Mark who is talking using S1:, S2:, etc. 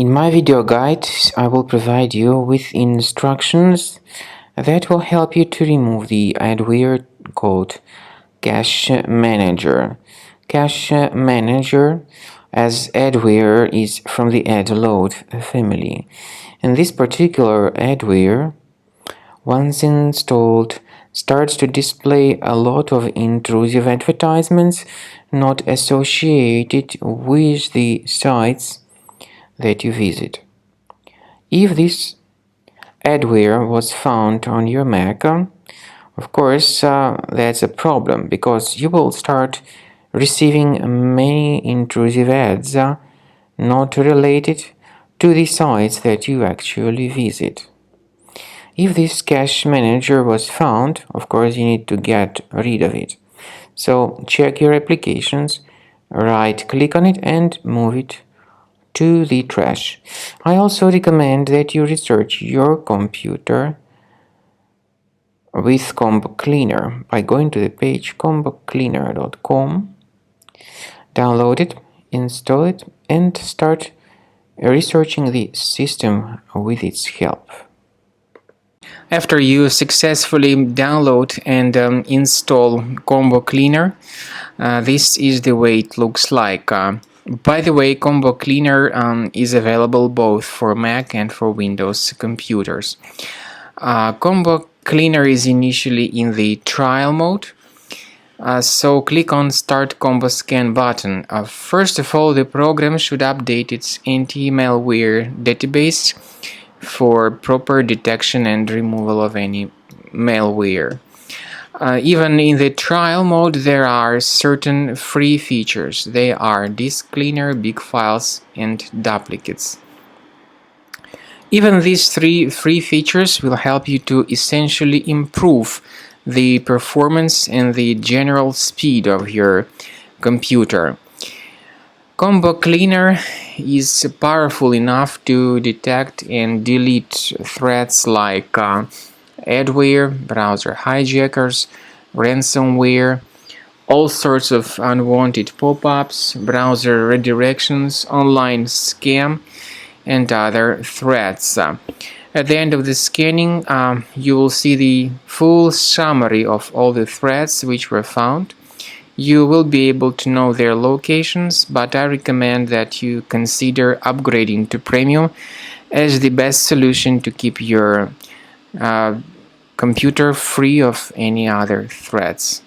S1: In my video guide, I will provide you with instructions that will help you to remove the adware called CacheManager. CacheManager, as adware, is from the adload family. And this particular adware, once installed, starts to display a lot of intrusive advertisements not associated with the sites that you visit. If this adware was found on your Mac, of course, that's a problem because you will start receiving many intrusive ads not related to the sites that you actually visit. If this CacheManager was found, of course, you need to get rid of it. So check your applications, right-click on it and move it to the trash. I also recommend that you research your computer with Combo Cleaner by going to the page combocleaner.com, download it, install it, and start researching the system with its help. After you successfully download and install Combo Cleaner, this is the way it looks like. By the way, Combo Cleaner is available both for Mac and for Windows computers. Combo Cleaner is initially in the trial mode, so click on Start Combo Scan button. First of all, the program should update its anti-malware database for proper detection and removal of any malware. Even in the trial mode, there are certain free features. They are disk cleaner, big files, and duplicates. Even these three free features will help you to essentially improve the performance and the general speed of your computer. Combo Cleaner is powerful enough to detect and delete threats like adware, browser hijackers, ransomware, all sorts of unwanted pop-ups, browser redirections, online scam, and other threats. At the end of the scanning, you will see the full summary of all the threats which were found. You will be able to know their locations, but I recommend that you consider upgrading to Premium as the best solution to keep your computer free of any other threats.